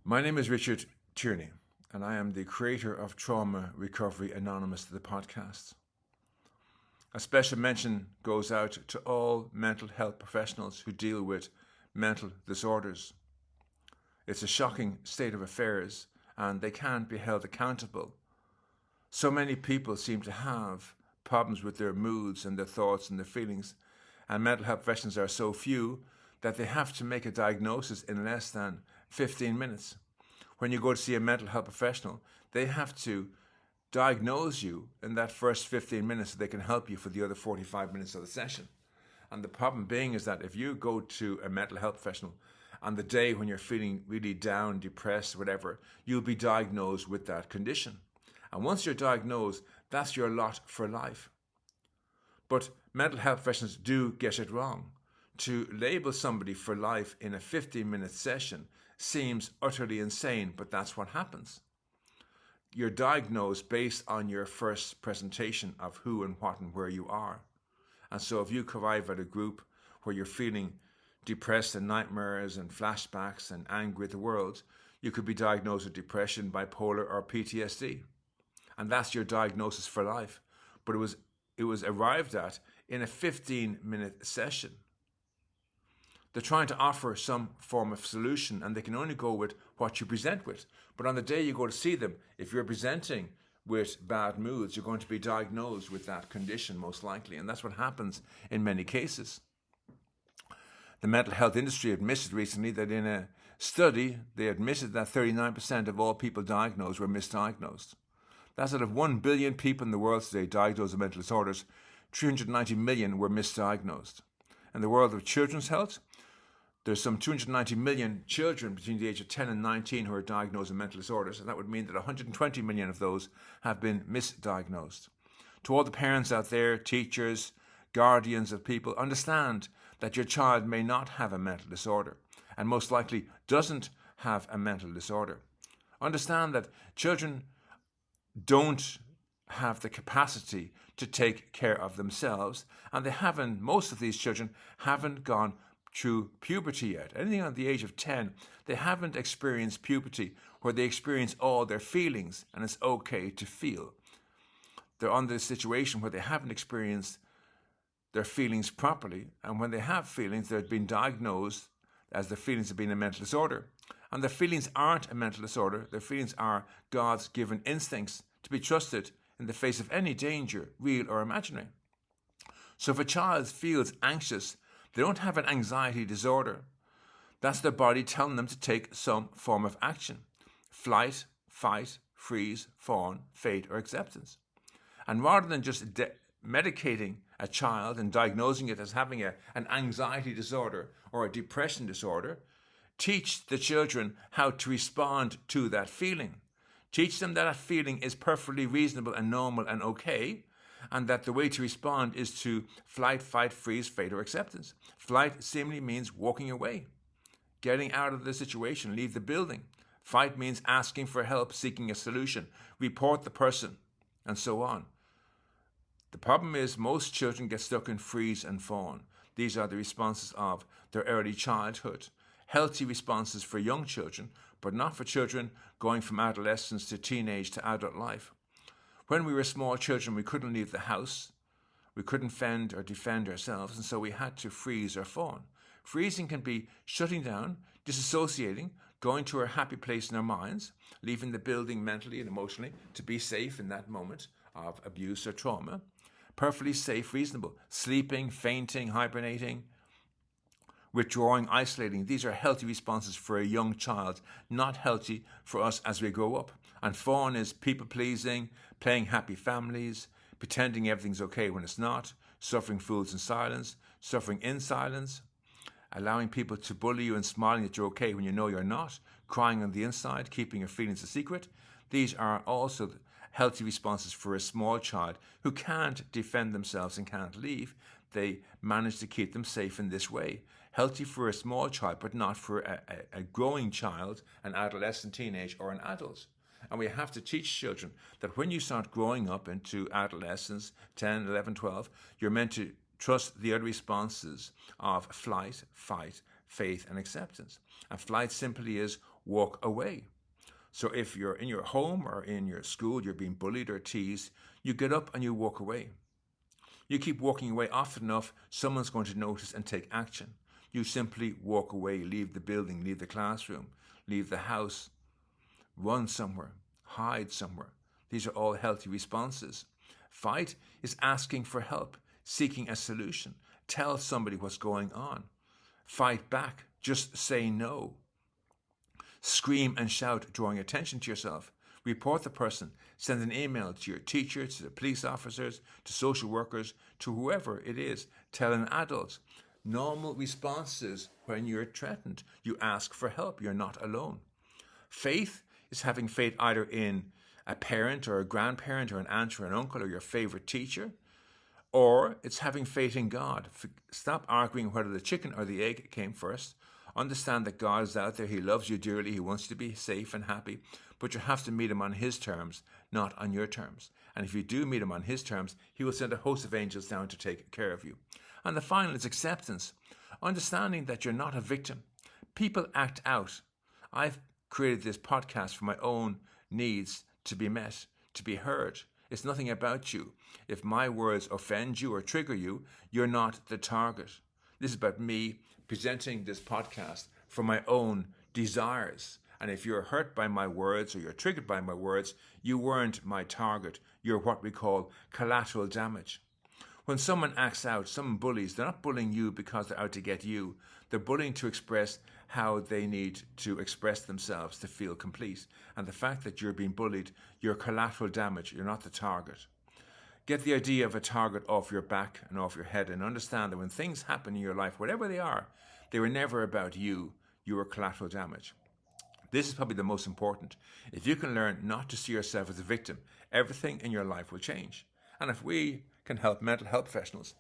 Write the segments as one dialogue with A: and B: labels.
A: My name is Richard Tierney, and I am the creator of Trauma Recovery Anonymous, the podcast. A special mention goes out to all mental health professionals who deal with mental disorders. It's a shocking state of affairs, and they can't be held accountable. So many people seem to have problems with their moods and their thoughts and their feelings, and mental health professionals are so few that they have to make a diagnosis in less than 15 minutes. When you go to see a mental health professional, they have to diagnose you in that first 15 minutes so they can help you for the other 45 minutes of the session. And the problem being is that if you go to a mental health professional on the day when you're feeling really down, depressed, whatever, you'll be diagnosed with that condition. And once you're diagnosed, that's your lot for life. But mental health professionals do get it wrong. To label somebody for life in a 15-minute session seems utterly insane, but that's what happens. You're diagnosed based on your first presentation of who and what and where you are. And so if you arrive at a group where you're feeling depressed and nightmares and flashbacks and angry at the world, you could be diagnosed with depression, bipolar, or PTSD. And that's your diagnosis for life. But it was arrived at in a 15-minute session. They're trying to offer some form of solution, and they can only go with what you present with. But on the day you go to see them, if you're presenting with bad moods, you're going to be diagnosed with that condition most likely. And that's what happens in many cases. The mental health industry admitted recently that in a study, they admitted that 39% of all people diagnosed were misdiagnosed. That's out of 1 billion people in the world today diagnosed with mental disorders, 390 million were misdiagnosed. In the world of children's health, there's some 290 million children between the age of 10 and 19 who are diagnosed with mental disorders, and that would mean that 120 million of those have been misdiagnosed. To all the parents out there, teachers, guardians of people, understand that your child may not have a mental disorder, and most likely doesn't have a mental disorder. Understand that children don't have the capacity to take care of themselves, and most of these children haven't gone through puberty yet. Anything on the age of 10, they haven't experienced puberty where they experience all their feelings and it's okay to feel. They're on this situation where they haven't experienced their feelings properly, and when they have feelings, they've been diagnosed as their feelings have been a mental disorder. And their feelings aren't a mental disorder. Their feelings are God's given instincts to be trusted in the face of any danger, real or imaginary. So if a child feels anxious, they don't have an anxiety disorder. That's their body telling them to take some form of action. Flight, fight, freeze, fawn, fate, or acceptance. And rather than just medicating a child and diagnosing it as having an anxiety disorder or a depression disorder, teach the children how to respond to that feeling. Teach them that feeling is perfectly reasonable and normal and okay, and that the way to respond is to flight, fight, freeze, fate, or acceptance. Flight seemingly means walking away, getting out of the situation, leave the building. Fight means asking for help, seeking a solution, report the person, and so on. The problem is most children get stuck in freeze and fawn. These are the responses of their early childhood. Healthy responses for young children, but not for children going from adolescence to teenage to adult life. When we were small children, we couldn't leave the house. We couldn't fend or defend ourselves, and so we had to freeze or fawn. Freezing can be shutting down, disassociating, going to a happy place in our minds, leaving the building mentally and emotionally to be safe in that moment of abuse or trauma. Perfectly safe, reasonable. Sleeping, fainting, hibernating, withdrawing, isolating. These are healthy responses for a young child, not healthy for us as we grow up. And fawn is people-pleasing, playing happy families, pretending everything's okay when it's not, suffering fools in silence, suffering in silence, allowing people to bully you and smiling that you're okay when you know you're not, crying on the inside, keeping your feelings a secret. These are also healthy responses for a small child who can't defend themselves and can't leave. They manage to keep them safe in this way. Healthy for a small child, but not for a growing child, an adolescent, teenage, or an adult. And we have to teach children that when you start growing up into adolescence, 10, 11, 12, you're meant to trust the other responses of flight, fight, faith, and acceptance. And flight simply is walk away. So if you're in your home or in your school, you're being bullied or teased, you get up and you walk away. You keep walking away often enough, someone's going to notice and take action. You simply walk away, leave the building, leave the classroom, leave the house, run somewhere, hide somewhere. These are all healthy responses. Fight is asking for help, seeking a solution. Tell somebody what's going on. Fight back, just say no. Scream and shout, drawing attention to yourself. Report the person. Send an email to your teacher, to the police officers, to social workers, to whoever it is. Tell an adult. Normal responses when you're threatened. You ask for help. You're not alone. Faith is having faith either in a parent or a grandparent or an aunt or an uncle or your favorite teacher, or it's having faith in God. Stop arguing whether the chicken or the egg came first. Understand that God is out there. He loves you dearly. He wants you to be safe and happy, but you have to meet him on his terms, not on your terms. And if you do meet him on his terms, he will send a host of angels down to take care of you. And the final is acceptance. Understanding that you're not a victim. People act out. I've created this podcast for my own needs to be met, to be heard. It's nothing about you. If my words offend you or trigger you, you're not the target. This is about me presenting this podcast for my own desires. And if you're hurt by my words or you're triggered by my words, you weren't my target. You're what we call collateral damage. When someone acts out, someone bullies, they're not bullying you because they're out to get you. They're bullying to express how they need to express themselves to feel complete. And the fact that you're being bullied, you're collateral damage. You're not the target. Get the idea of a target off your back and off your head and understand that when things happen in your life, whatever they were never about you. You were collateral damage. This is probably the most important. If you can learn not to see yourself as a victim, everything in your life will change. And if we can help mental health professionals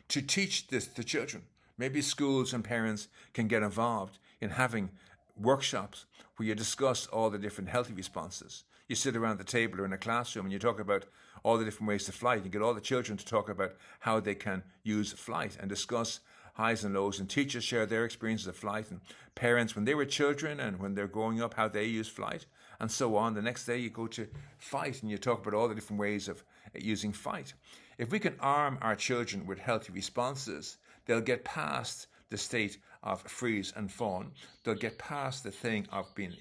A: to teach this to children, maybe schools and parents can get involved in having workshops where you discuss all the different healthy responses. You sit around the table or in a classroom and you talk about all the different ways to flight. You get all the children to talk about how they can use flight and discuss highs and lows, and teachers share their experiences of flight, and parents when they were children and when they're growing up how they use flight, and so on. The next day you go to fight and you talk about all the different ways of using fight. If we can arm our children with healthy responses, they'll get past the state of freeze and fawn. They'll get past the thing of being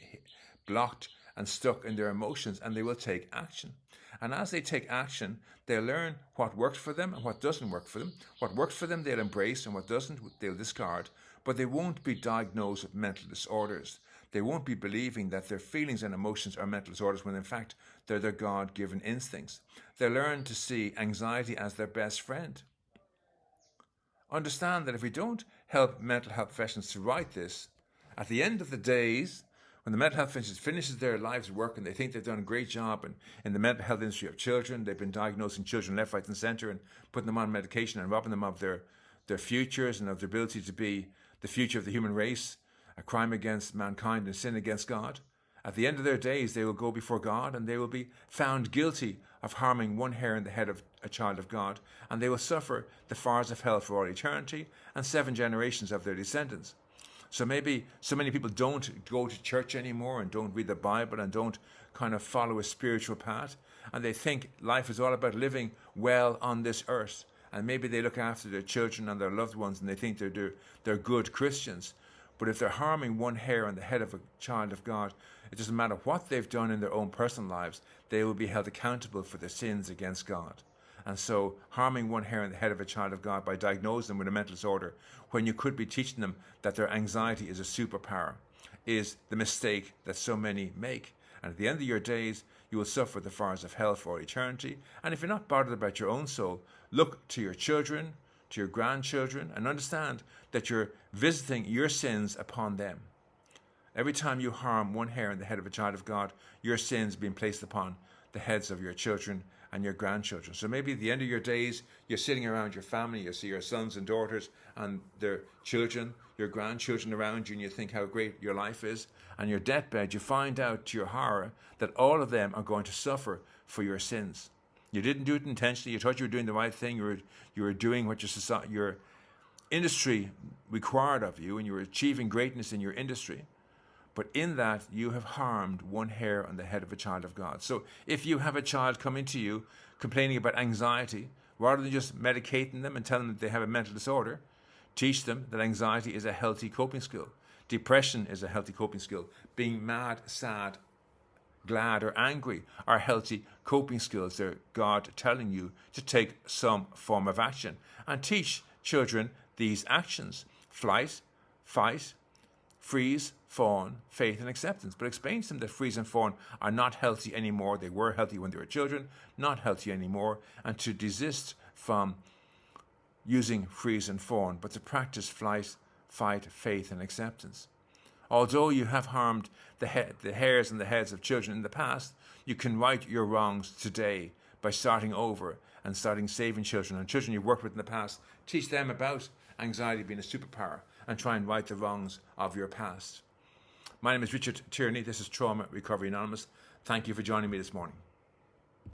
A: blocked and stuck in their emotions, and they will take action. And as they take action, they'll learn what works for them and what doesn't work for them. What works for them, they'll embrace, and what doesn't, they'll discard. But they won't be diagnosed with mental disorders. They won't be believing that their feelings and emotions are mental disorders when in fact they're their God-given instincts. They'll learn to see anxiety as their best friend. Understand that if we don't help mental health professionals to write this, at the end of the days, when the mental health professionals finishes their lives work and they think they've done a great job in the mental health industry of children, they've been diagnosing children left, right and centre and putting them on medication and robbing them of their futures and of their ability to be the future of the human race, a crime against mankind and sin against God. At the end of their days, they will go before God and they will be found guilty of harming one hair in the head of a child of God, and they will suffer the fires of hell for all eternity and 7 generations of their descendants. So maybe so many people don't go to church anymore and don't read the Bible and don't kind of follow a spiritual path, and they think life is all about living well on this earth, and maybe they look after their children and their loved ones and they think they're good Christians. But if they're harming one hair on the head of a child of God, it doesn't matter what they've done in their own personal lives, they will be held accountable for their sins against God. And so harming one hair on the head of a child of God by diagnosing them with a mental disorder when you could be teaching them that their anxiety is a superpower is the mistake that so many make. And at the end of your days, you will suffer the fires of hell for all eternity. And if you're not bothered about your own soul, look to your children, to your grandchildren, and understand that you're visiting your sins upon them. Every time you harm one hair on the head of a child of God, your sins being placed upon the heads of your children and your grandchildren. So maybe at the end of your days, you're sitting around your family, you see your sons and daughters and their children, your grandchildren around you, and you think how great your life is. And your deathbed, you find out to your horror that all of them are going to suffer for your sins. You didn't do it intentionally. You thought you were doing the right thing. You were doing what your industry required of you, and you were achieving greatness in your industry. But in that, you have harmed one hair on the head of a child of God. So if you have a child coming to you complaining about anxiety, rather than just medicating them and telling them that they have a mental disorder, teach them that anxiety is a healthy coping skill. Depression is a healthy coping skill. Being mad, sad, glad, or angry are healthy coping skills. They're God telling you to take some form of action. And teach children these actions: flight, fight, freeze, fawn, faith, and acceptance. But explain to them that freeze and fawn are not healthy anymore. They were healthy when they were children, not healthy anymore. And to desist from using freeze and fawn, but to practice flight, fight, faith, and acceptance. Although you have harmed the hairs and the heads of children in the past, you can right your wrongs today by starting over and starting saving children. And children you've worked with in the past, teach them about anxiety being a superpower and try and right the wrongs of your past. My name is Richard Tierney. This is Trauma Recovery Anonymous. Thank you for joining me this morning.